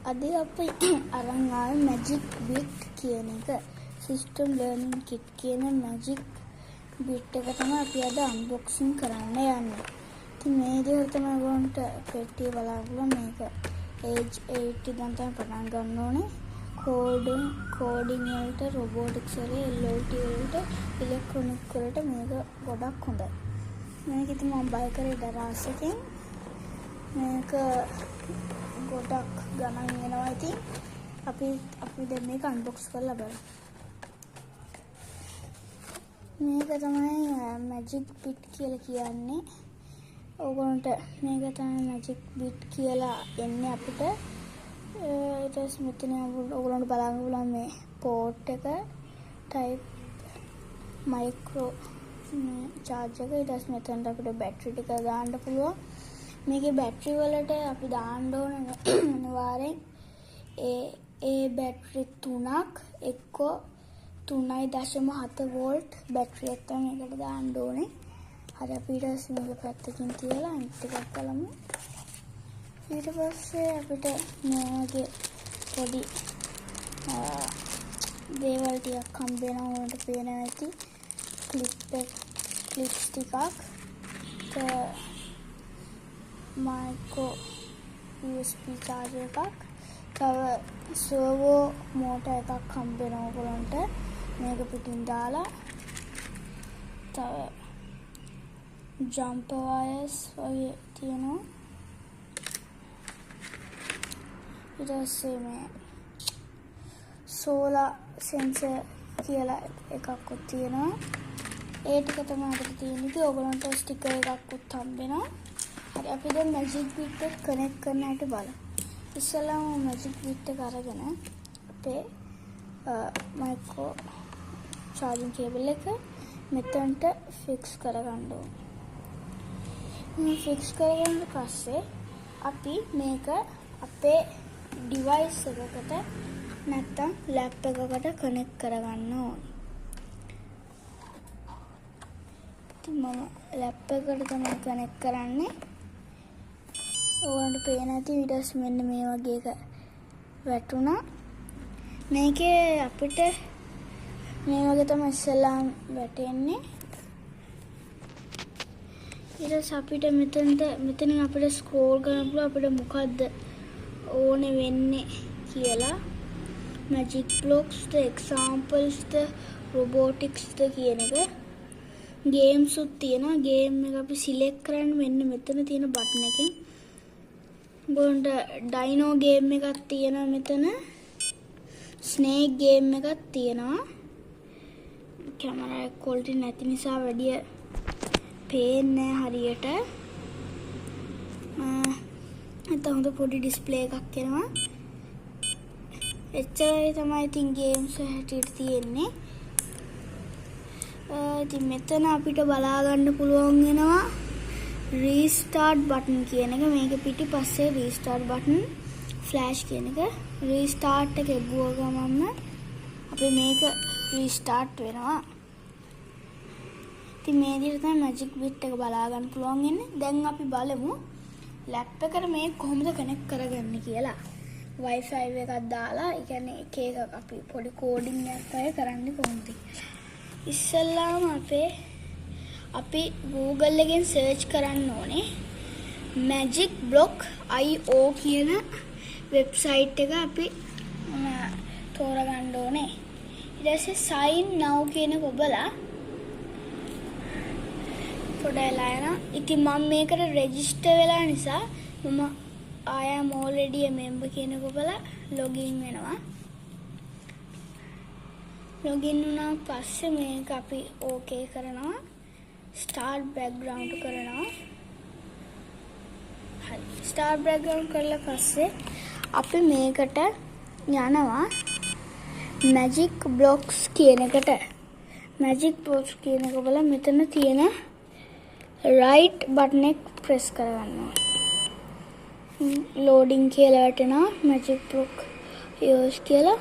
අද අපි අරන් ආවේ මැජික් බිට් කියන එක. සිස්ටම් ලර්නින් කිට් කියන මැජික් බිට් එක තමයි අපි අද අන්බොක්සින් කරන්න යන්නේ. ඉතින් මේ විදිහට තමයි ඔයගොල්ලන්ට පෙට්ටිය බලන්න මේක ඒජ් 8 ඉඳන් තමයි පටන් ගන්න ඕනේ. කෝඩින් වලට, රොබොටික්ස් වලට, LOT වලට, ඉලෙක්ට්‍රොනික් වලට මේක ගොඩක් හොඳයි. මේක ඉතින් මම බය කරේ දරාසකින්. මේක ගොඩක් ගණන් වෙනවා. ඉතින් අපි දැන් මේක අන්බොක්ස් කරලා බලමු. මේක තමයි මැජික් බිට් කියලා කියන්නේ. ඕගොල්ලන්ට මේක තමයි මැජික් බිට් කියලා එන්නේ අපිට. ඊට පස්සේ මෙතන ඕගොල්ලන්ට බලන්න පුළුවන් මේ පෝට් එක ටයිප් මයික්‍රෝ charge එක. ඊට පස්සේ මෙතනට අපිට බැටරි ටික දාන්න පුළුවන්. මේකේ බැටරි වලට අපි දාන්න ඕන අනිවාර්යෙන් ඒ බැටරි 3ක් එක්ක 3.7 වෝල්ට් බැටරියක් තමයි මේකට දාන්න ඕනේ. හරි අපි ඊට පස්සේ මේක පැත්තකින් තියලා අනිත් එකක් බලමු. ඊට පස්සේ අපිට මේ වගේ පොඩි දේවල් ටිකක් හම්බ වෙනවා. උන්ට පේනවා ඇති ක්ලිප්ස් ටිකක්. මයික්‍රෝ USB charger එකක්. තව සර්වෝ මෝටර් එකක් හම්බ වෙනවා ඔයගොල්ලන්ට මේක පිටින් දාලා. තව ජම්පර් වයර්ස් වගේ තියෙනවා. ඊට පස්සේ මේ සෝලාර් සෙන්සර් කියලා එකක් උත් තියෙනවා. ඒ ටික තමයි අපිට තියෙන්නේ. ඉතින් ඔයගොල්ලන්ට ස්ටිකර් එකක් උත් හම්බ වෙනවා. හරි අපි දැන් මැජික් බිට් එක කනෙක්ට් කරන්න හැටි බලමු. ඉස්සෙල්ලාම මැජික් බිට් එක අරගෙන අපේ මයික්‍රෝ charging cable එක මෙතනට ෆික්ස් කරගන්න ඕනේ. මේ ෆික්ස් කරගන්න පස්සේ අපි මේක අපේ ඩිවයිස් එකකට නැත්නම් ලැප් එකකට කනෙක්ට් කරගන්න ඕනේ. ඉතින් මම ලැප් එකට තමයි කනෙක්ට් කරන්නේ. ඕගොල්ලන්ට පේන ඇති ඊටස් මෙන්න මේ වගේ එක වැටුණා. මේකේ අපිට මේ වගේ තමයි ඉස්සෙල්ලාම වැටෙන්නේ. ඊට පස්සේ අපිට මෙතනින් අපිට ස්ක්‍රෝල් කරන්න පුළුවන් අපිට මොකද්ද ඕනේ වෙන්නේ කියලා. මැජික් බ්ලොක්ස් ද, එක්සැම්පල්ස් ද, රොබොටික්ස් ද කියන එක. ගේම්ස් උත් තියෙනවා. ගේම් එක අපි සිලෙක්ට් කරන්න මෙන්න මෙතන තියෙන බටන් එකෙන්. ගොන්ඩ ඩයිනෝ ගේම් එකක් තියෙනවා මෙතන. ස්නේක් ගේම් එකක් තියෙනවා. කැමරා ක්වොලිටි නැති නිසා වැඩිය පේන්නේ හරියට. නැත්නම් හොඳ පොඩි ඩිස්ප්ලේ එකක් එනවා. එච්චරයි තමයි ඉතින් ගේම්ස් හැටියට තියෙන්නේ. ඉතින් මෙතන අපිට බලා ගන්න පුළුවන් වෙනවා රීස්ටාර්ට් බටන් කියන එක. මේක පිටිපස්සේ රීස්ටාර්ට් බටන් ෆ්ලෑෂ් කියන එක. රීස්ටාර්ට් එක එබුව ගමන්ම අපි මේක රීස්ටාර්ට් වෙනවා. ඉතින් මේ විදිහට තමයි මැජික් බිට් එක බලා ගන්න පුළුවන් වෙන්නේ. දැන් අපි බලමු ලැප් එකට මේක කොහොමද කනෙක්ට් කරගන්නේ කියලා. Wi-Fi එකක් දාලා, ඒ කියන්නේ එක එක අපි පොඩි කෝඩින් එකක් අය කරන්නේ කොහොමද කියලා. ඉස්සෙල්ලාම අපි Google එකෙන් සර්ච් කරන්න ඕනේ magicblock.io කියන වෙබ්සයිට් එක අපි තෝරගන්න ඕනේ. ඊට පස්සේ sign now කියන එක ඔබලා පොඩ්ඩක් යනවා. ඉතින් මම මේකට රෙජිස්ටර් වෙලා නිසා මම I am already a member කියන එක ඔබලා login වෙනවා. login වුණා පස්සේ මේක අපි okay කරනවා. start background කරනවා. හරි. start background කරලා පස්සේ අපි මේකට යනවා magic blocks කියන එකට. magic blocks කියන එක බලලා මෙතන තියෙන right button එක press කරගන්නවා. loading කියලා වැටෙනවා magic block use කියලා.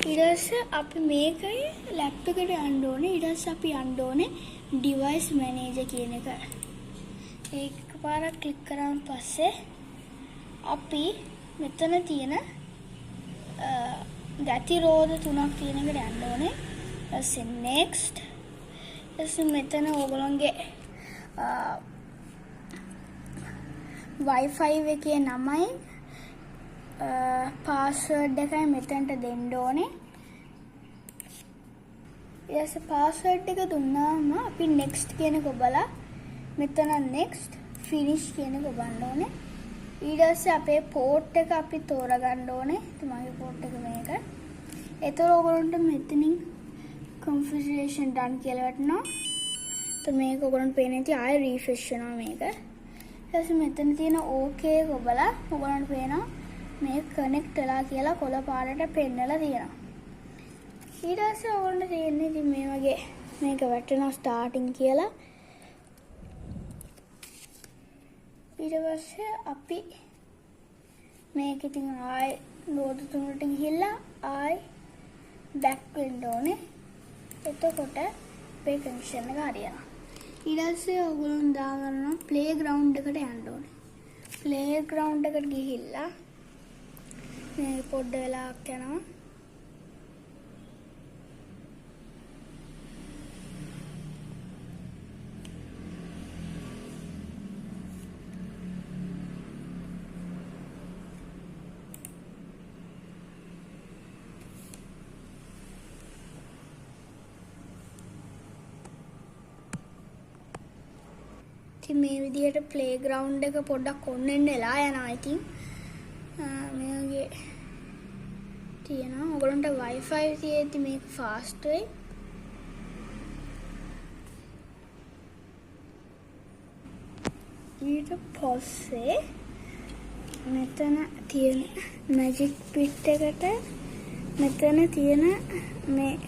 ඊට පස්සේ අපි මේකේ ලැප් එකට යන්න ඕනේ. ඊට පස්සේ අපි යන්න ඕනේ device manager කියන එක. එකපාරක් ක්ලික් කරාන් පස්සේ අපි මෙතන තියෙන ගති රෝධ 3ක් තියෙන එකට යන්න ඕනේ. ඊපස්සේ next. ඊපස්සේ මෙතන ඕගොල්ලන්ගේ Wi-Fi එකේ නමයි password එකයි මෙතනට දෙන්න ඕනේ. ඊට password එක දුන්නාම අපි next කියන එක ඔබලා මෙතන next finish කියන එක ඔබන්න ඕනේ. ඊට පස්සේ අපේ port එක අපි තෝරගන්න ඕනේ. තමයිගේ port එක මේක. ඒතර ඔයගොල්ලන්ට මෙතනින් configuration done කියලා වටනවා. તો මේක ඔයගොල්ලන්ට පේන්නේ නැති ආයෙ refresh වෙනවා මේක. ඊට පස්සේ මෙතන තියෙන okay එක ඔබලා ඔයගොල්ලන්ට පේනවා මේක connect වෙලා කියලා කොළ පාටට පෙන්නලා තියෙනවා. ඊට පස්සේ ඔයගොල්ලන්ට තියෙන්නේ ඉතින් මේ වගේ මේක වැටෙනවා starting කියලා. ඊට පස්සේ අපි මේක ඉතින් ආයෙ රෝධ 3ට ගිහිල්ලා ආයෙ back වෙන්න ඕනේ. එතකොට අපේ කනෙක්ෂන් එක හරියනවා. ඊට පස්සේ ඔයගොල්ලෝ දාගන්න playground එකට යන්න ඕනේ. playground එකට ගිහිල්ලා මේ පොඩ්ඩ වෙලාවක් යනවා. මේ විදිහට ප්ලේග්‍රවුන්ඩ් එක පොඩ්ඩක් ඔන්නෙන් වෙලා යනවා. ඉතින් මේ වගේ තියෙනවා. ඔයගොල්ලන්ට Wi-Fi තියෙද්දි මේක ෆාස්ට් වෙයි. ඊට පස්සේ මෙතන තියෙන මැජික් පිට් එකට මෙතන තියෙන මේක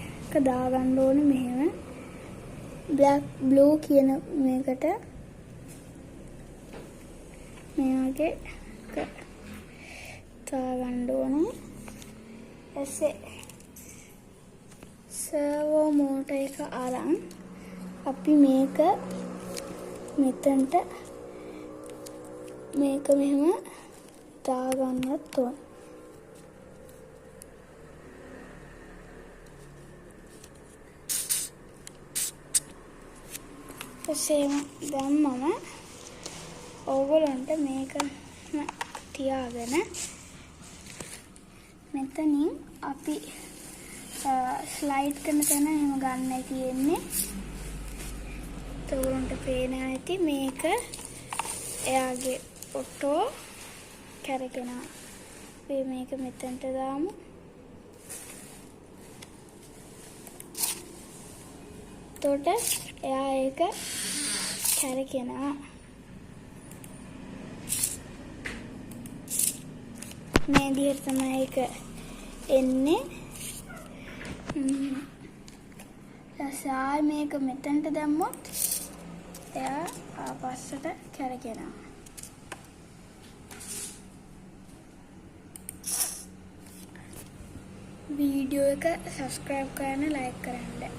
දාගන්න ඕනේ මෙහෙම. black blue කියන මේකට මේ වගේ දාගන්න ඕනේ. එසේ සර්වෝ මෝටර් එක අරන් අපි මේක මෙතනට මේක මෙහෙම දාගන්නත් ඕන. එසේම දැම්මම ඕගොල්ලන්ට මේක තියාගෙන මෙතනින් අපි ස්ලයිඩ් කරන තැන එහෙම ගන්නයි තියෙන්නේ. ඕගොල්ලන්ට පේනවා ඇති මේක එයාගේ ඔටෝ කැරකෙනවා. අපි මේක මෙතනට දාමු. එතකොට එයා ඒක කැරකෙනවා. මේ විදිහට තමයි ඒක එන්නේ. ඊට මේක මෙතනට දැම්මොත් එයා ආපස්සට කැරකෙනවා. වීඩියෝ එක subscribe කරන්න, like කරන්න.